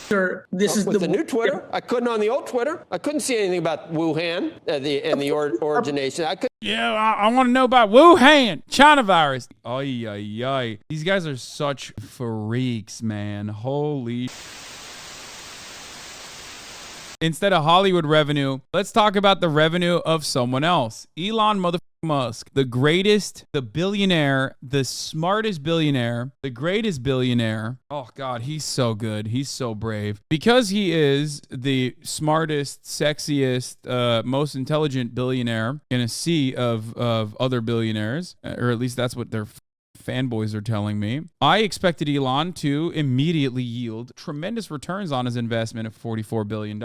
This is the new Twitter. I couldn't on the old Twitter. I couldn't see anything about Wuhan and the origination. Yeah, I want to know about Wuhan, China virus. Ay, ay, ay. These guys are such freaks, man. Holy. Instead of Hollywood revenue, let's talk about the revenue of someone else. Elon Musk, the greatest, the billionaire, the smartest billionaire, the greatest billionaire. Oh God, he's so good. He's so brave. Because he is the smartest, sexiest, most intelligent billionaire in a sea of other billionaires, or at least that's what they're fanboys are telling me. I expected Elon to immediately yield tremendous returns on his investment of $44 billion.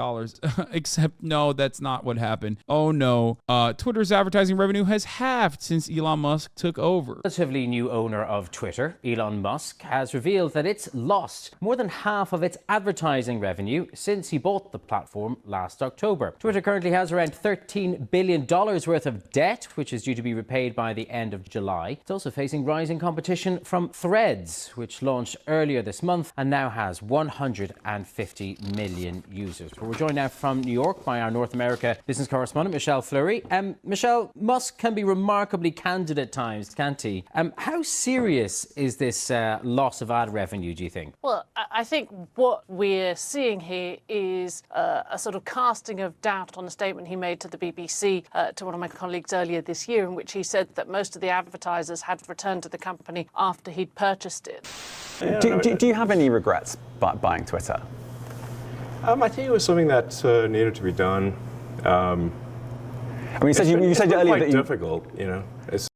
Except, no, that's not what happened. Oh, no. Twitter's advertising revenue has halved since Elon Musk took over. Relatively new owner of Twitter, Elon Musk, has revealed that it's lost more than half of its advertising revenue since he bought the platform last October. Twitter currently has around $13 billion worth of debt, which is due to be repaid by the end of July. It's also facing rising competition from Threads, which launched earlier this month and now has 150 million users. But we're joined now from New York by our North America business correspondent, Michelle Fleury. Michelle, Musk can be remarkably candid at times, can't he? How serious is this loss of ad revenue, do you think? Well, I think what we're seeing here is a sort of casting of doubt on a statement he made to the BBC, to one of my colleagues earlier this year, in which he said that most of the advertisers had returned to the company after he'd purchased it. Do you have any regrets buying Twitter? I think it was something that needed to be done. I mean, you said earlier that difficult, you know.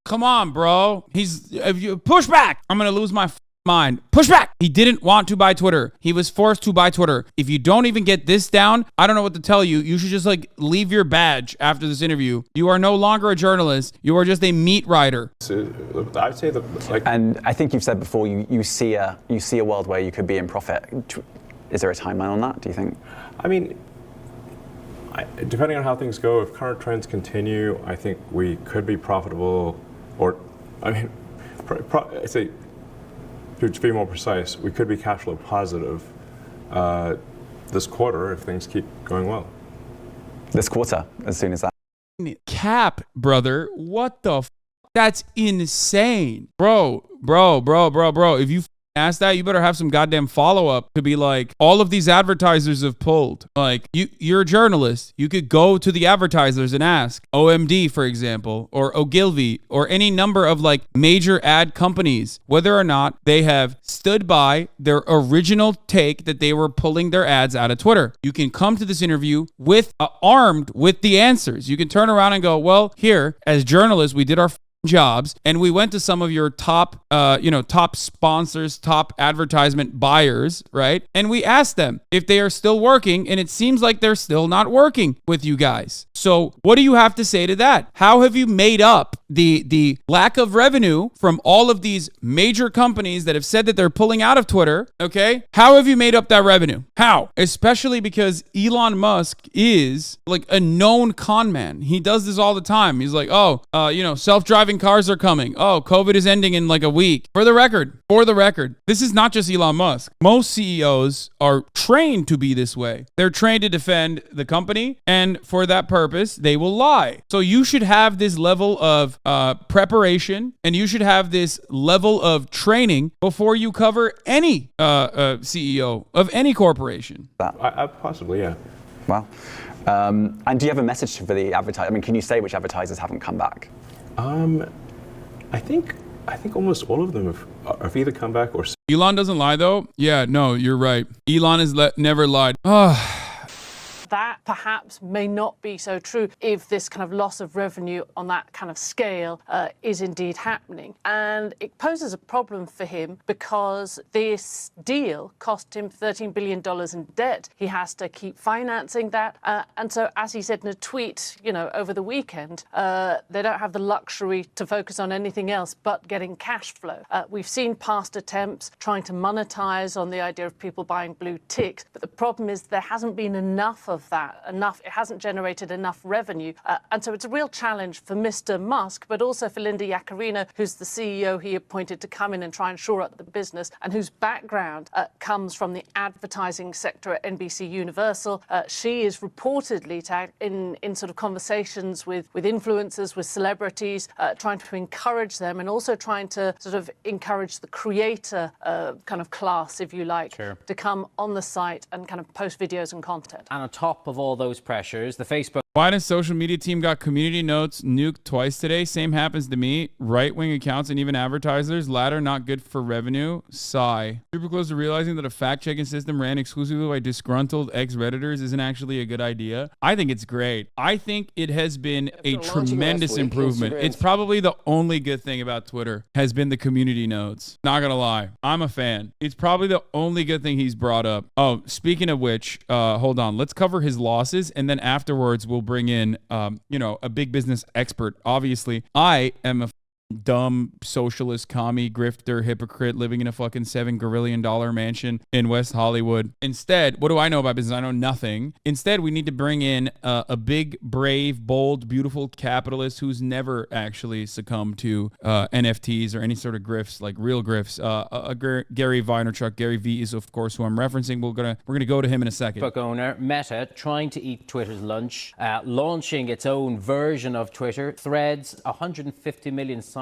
Come on, bro. If you push back, I'm gonna lose my mind. Push back. He didn't want to buy Twitter. He was forced to buy Twitter. If you don't even get this down, I don't know what to tell you. You should just leave your badge after this interview. You are no longer a journalist. You are just a meat writer. I'd say that, and I think you've said before, you see a world where you could be in profit. Is there a timeline on that, do you think? I mean, depending on how things go, if current trends continue, I think we could be profitable, or, I mean, I'd say, to be more precise, we could be cash flow positive this quarter if things keep going well. This quarter, as soon as that. Cap, brother. What the That's insane. Bro. If you ask that, you better have some goddamn follow-up to be like, all of these advertisers have pulled. Like, you're a journalist. You could go to the advertisers and ask, OMD, for example, or Ogilvy, or any number of major ad companies, whether or not they have stood by their original take that they were pulling their ads out of Twitter. You can come to this interview armed with the answers. You can turn around and go, well, here, as journalists, we did our jobs, and we went to some of your top sponsors, top advertisement buyers, right? And we asked them if they are still working, and it seems like they're still not working with you guys. So what do you have to say to that? How have you made up the lack of revenue from all of these major companies that have said that they're pulling out of Twitter? Okay, how have you made up that revenue? How? Especially because Elon Musk is a known con man. He does this all the time. He's like, self-driving cars are coming. Oh, COVID is ending in a week. For the record, this is not just Elon Musk. Most CEOs are trained to be this way. They're trained to defend the company, and for that purpose, they will lie. So you should have this level of preparation, and you should have this level of training before you cover any CEO of any corporation. Possibly, yeah. Wow. And do you have a message for the advertisers? I mean, can you say which advertisers haven't come back? I think almost all of them have either come back or. Elon doesn't lie, though. Yeah, no, you're right. Elon has never lied. That perhaps may not be so true if this kind of loss of revenue on that kind of scale is indeed happening. And it poses a problem for him because this deal cost him $13 billion in debt. He has to keep financing that. And so, as he said in a tweet, over the weekend, they don't have the luxury to focus on anything else but getting cash flow. We've seen past attempts trying to monetize on the idea of people buying blue ticks. But the problem is there hasn't been enough of of that enough. It hasn't generated enough revenue. And so it's a real challenge for Mr. Musk, but also for Linda Yaccarino, who's the CEO he appointed to come in and try and shore up the business, and whose background comes from the advertising sector at NBC Universal. She is reportedly in sort of conversations with influencers, with celebrities, trying to encourage them and also trying to sort of encourage the creator kind of class, if you like, to come on the site and kind of post videos and content. And on top of all those pressures, the Facebook Biden's social media team got community notes nuked twice today. Same happens to me. Right-wing accounts and even advertisers. Latter not good for revenue. Sigh. Super close to realizing that a fact-checking system ran exclusively by disgruntled ex-Redditors isn't actually a good idea. I think it's great. I think it has been a tremendous improvement. It's probably the only good thing about Twitter has been the community notes. Not gonna lie. I'm a fan. It's probably the only good thing he's brought up. Oh, speaking of which, hold on. Let's cover his losses, and then afterwards we'll bring in, a big business expert. Obviously, I am a dumb socialist, commie, grifter, hypocrite living in a fucking $7 gazillion mansion in West Hollywood. Instead, what do I know about business? I know nothing. Instead, we need to bring in a big, brave, bold, beautiful capitalist who's never actually succumbed to NFTs or any sort of grifts, like real grifts. Gary Vaynerchuk. Gary V is, of course, who I'm referencing. We're gonna go to him in a second. Facebook owner Meta trying to eat Twitter's lunch, launching its own version of Twitter. Threads, 150 million signups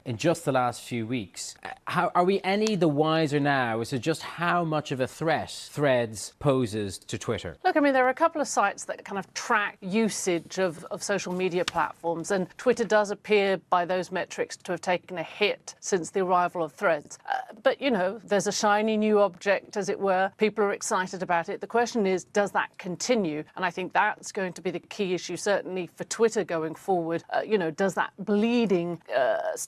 in just the last few weeks. How are we any the wiser now as to just how much of a threat Threads poses to Twitter? Look, I mean, there are a couple of sites that kind of track usage of social media platforms, and Twitter does appear by those metrics to have taken a hit since the arrival of Threads. But, there's a shiny new object, as it were. People are excited about it. The question is, does that continue? And I think that's going to be the key issue, certainly for Twitter going forward. Does that bleeding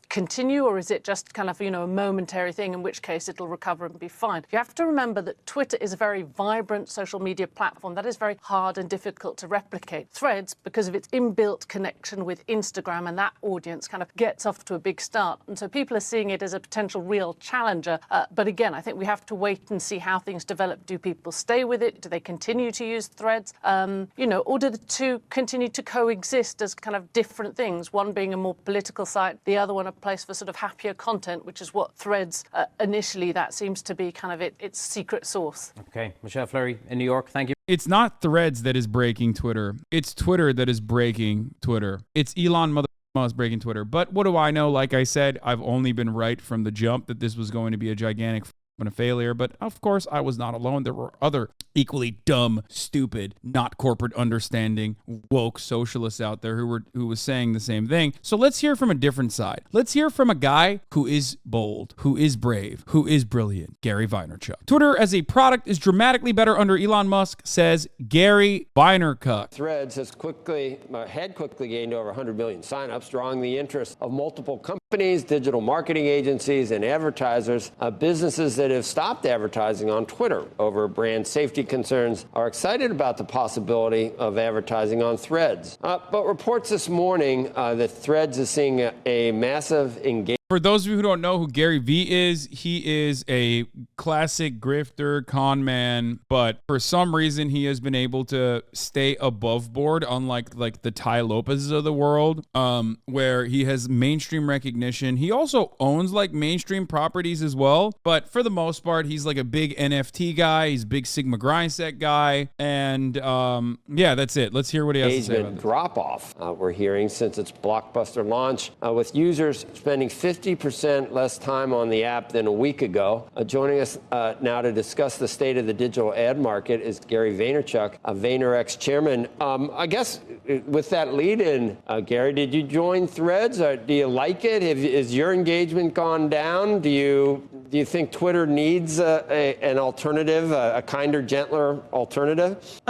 continue, or is it just kind of, a momentary thing, in which case it'll recover and be fine? You have to remember that Twitter is a very vibrant social media platform that is very hard and difficult to replicate. Threads, because of its inbuilt connection with Instagram and that audience, kind of gets off to a big start. And so people are seeing it as a potential real challenger. But again, I think we have to wait and see how things develop. Do people stay with it? Do they continue to use Threads? Or do the two continue to coexist as kind of different things? One being a more political site, the other one a place for sort of happier content, which is what Threads initially, that seems to be kind of its secret sauce. Okay, Michelle Fleury in New York, thank you. It's not Threads that is breaking Twitter. It's Twitter that is breaking Twitter. It's Elon Musk breaking Twitter. But what do I know? Like I said, I've only been right from the jump that this was going to be a gigantic a failure, but of course I was not alone. There were other equally dumb, stupid, not corporate understanding, woke socialists out there who was saying the same thing. So let's hear from a different side. Let's hear from a guy who is bold, who is brave, who is brilliant, Gary Vaynerchuk. Twitter as a product is dramatically better under Elon Musk, says Gary Vaynerchuk. Threads had quickly gained over 100 million signups, drawing the interest of multiple companies, digital marketing agencies, and advertisers. Businesses that have stopped advertising on Twitter over brand safety concerns are excited about the possibility of advertising on Threads. But reports this morning that Threads is seeing a massive engagement. For those of you who don't know who Gary Vee is, he is a classic grifter, con man, but for some reason he has been able to stay above board, unlike like the Tai Lopez's of the world, where he has mainstream recognition. He also owns like mainstream properties as well, but for the most part, he's like a big NFT guy. He's a big Sigma Grindset guy, and yeah, that's it. Let's hear what he has to say about this. Drop off we're hearing since its blockbuster launch, with users spending 50% less time on the app than a week ago. Joining us now to discuss the state of the digital ad market is Gary Vaynerchuk, VaynerX chairman. I guess with that lead in, Gary, did you join Threads? Do you like it? Has your engagement gone down? Do you think Twitter needs an alternative, a kinder, gentler alternative?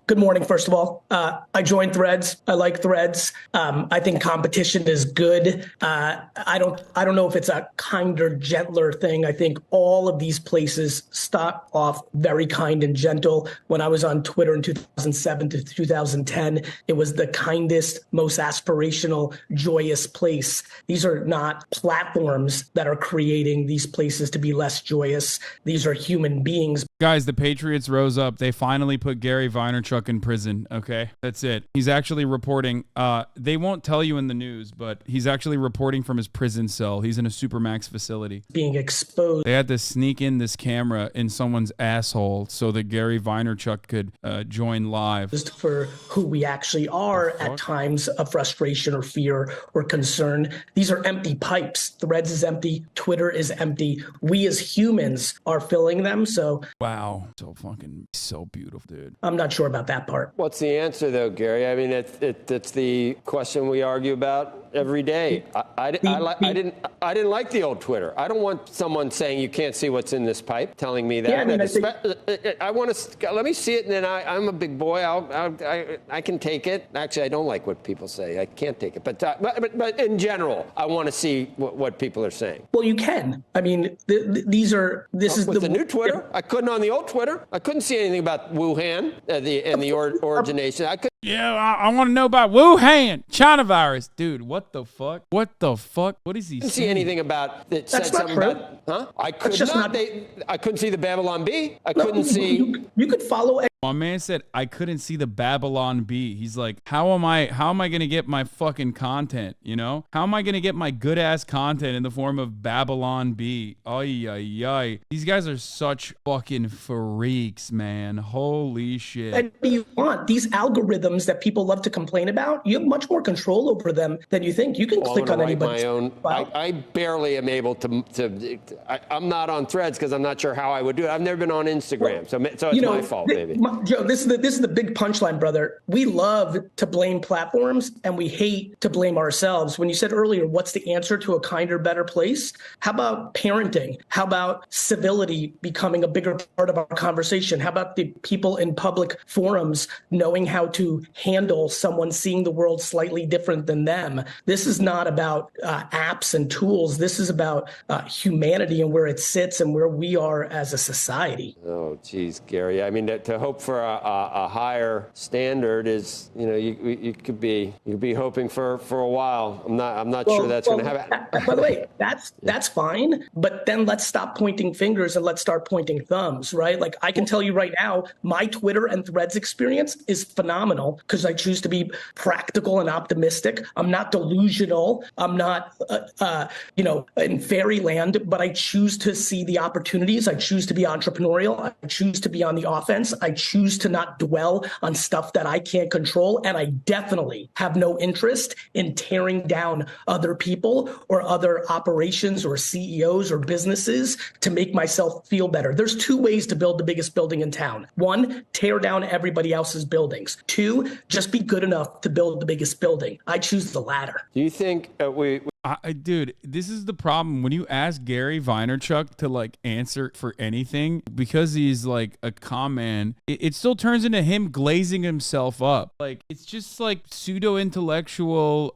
Good morning, first of all. I joined Threads. I like Threads. I think competition is good. I don't know if it's a kinder, gentler thing. I think all of these places start off very kind and gentle. When I was on Twitter in 2007 to 2010, it was the kindest, most aspirational, joyous place. These are not platforms that are creating these places to be less joyous. These are human beings. Guys, the Patriots rose up. They finally put Gary Vaynerchuk in prison. Okay, that's it. He's actually reporting. They won't tell you in the news, but he's actually reporting from his prison cell. He's in a Supermax facility. Being exposed. They had to sneak in this camera in someone's asshole so that Gary Vaynerchuk could join live. For who we actually are at times of frustration or fear or concern. These are empty pipes. Threads is empty. Twitter is empty. We as humans are filling them. So wow, so beautiful, dude. I'm not sure about that part. What's the answer, though, Gary? I mean, it's the question we argue about every day. I didn't like the old Twitter. I don't want someone saying you can't see what's in this pipe, telling me that. Yeah, I mean, I want to let me see it, and then I'm a big boy. I can take it. Actually, I don't like what people say. I can't take it. But in general, I want to see what people are saying. Well, you can. I mean, this is the new Twitter. I couldn't on the old Twitter. I couldn't see anything about Wuhan and the origination. I could. Yeah, I want to know about Wuhan, China virus. Dude, what the fuck? What the fuck? What is he saying? I couldn't see anything about that said something about, huh? I could not. I couldn't see the Babylon Bee. I couldn't see. You could follow. My man said I couldn't see the Babylon Bee. He's like, how am I going to get my fucking content, you know? How am I going to get my good ass content in the form of Babylon Bee? Ay, ay, ay. These guys are such fucking freaks, man. Holy shit. And you want these algorithms that people love to complain about, you have much more control over them than you think. You can click on anybody's. I barely am able to I'm not on Threads because I'm not sure how I would do it. I've never been on Instagram, so it's my fault, maybe. Joe, this is the big punchline, brother. We love to blame platforms and we hate to blame ourselves. When you said earlier, what's the answer to a kinder, better place? How about parenting? How about civility becoming a bigger part of our conversation? How about the people in public forums knowing how to handle someone seeing the world slightly different than them? This is not about apps and tools. This is about humanity and where it sits and where we are as a society. Oh, geez, Gary. I mean, to hope for a higher standard is, you could be hoping for a while. I'm not sure that's going to happen. By the way, that's fine. But then let's stop pointing fingers and let's start pointing thumbs, right? Like I can tell you right now, my Twitter and Threads experience is phenomenal because I choose to be practical and optimistic. I'm not delusional. I'm not, in fairyland, but I choose to see the opportunities. I choose to be entrepreneurial. I choose to be on the offense. I choose to not dwell on stuff that I can't control. And I definitely have no interest in tearing down other people or other operations or CEOs or businesses to make myself feel better. There's two ways to build the biggest building in town. One, tear down everybody else's buildings. Two, just be good enough to build the biggest building. I choose the latter. Do you think dude, this is the problem. When you ask Gary Vaynerchuk to answer for anything, because he's a con man, it still turns into him glazing himself up. It's just pseudo intellectual,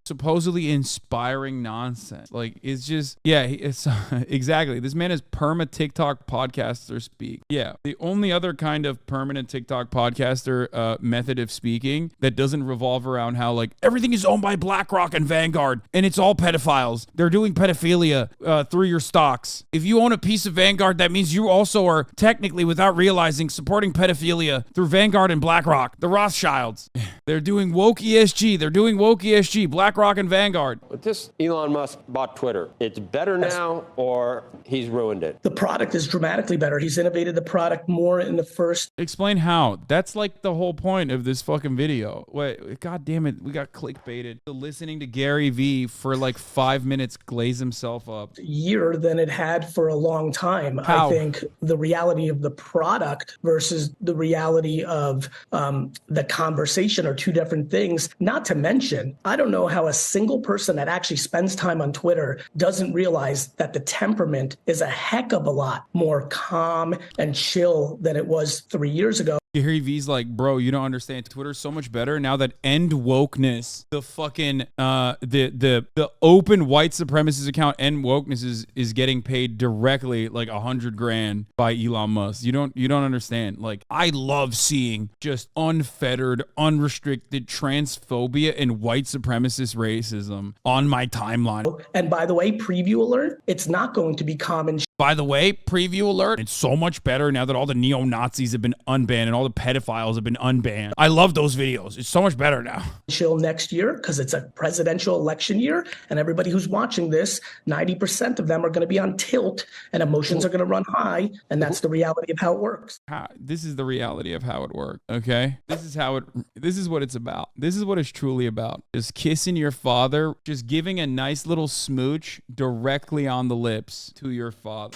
supposedly inspiring nonsense. It's just, it's exactly. This man is perma TikTok podcaster speak. Yeah. The only other kind of permanent TikTok podcaster method of speaking that doesn't revolve around how everything is owned by BlackRock and Vanguard and it's all pedophiles. They're doing pedophilia through your stocks. If you own a piece of Vanguard, that means you also are technically, without realizing, supporting pedophilia through Vanguard and BlackRock. The Rothschilds. They're doing woke ESG. BlackRock and Vanguard. This Elon Musk bought Twitter. It's better now or he's ruined it? The product is dramatically better. He's innovated the product more in the first. Explain how. That's the whole point of this fucking video. Wait, God damn it. We got clickbaited. Listening to Gary V for 5 minutes glaze himself up. Year than it had for a long time. How? I think the reality of the product versus the reality of the conversation are two different things. Not to mention, I don't know how a single person that actually spends time on Twitter doesn't realize that the temperament is a heck of a lot more calm and chill than it was 3 years ago. Gary V's like, bro, you don't understand. Twitter's so much better now that End Wokeness, the fucking the open white supremacist account End Wokeness is getting paid directly like $100,000 by Elon Musk. You don't understand. Like, I love seeing just unfettered, unrestricted transphobia and white supremacist racism on my timeline. And by the way, preview alert, it's not going to be common By the way, preview alert, it's so much better now that all the neo-Nazis have been unbanned and all the pedophiles have been unbanned. I love those videos. It's so much better now. chill next year because it's a presidential election year. And everybody who's watching this, 90% of them are going to be on tilt and emotions are going to run high. And that's the reality of how it works. This is the reality of how it works, okay? This is what it's about. This is what it's truly about. Just kissing your father, just giving a nice little smooch directly on the lips to your father.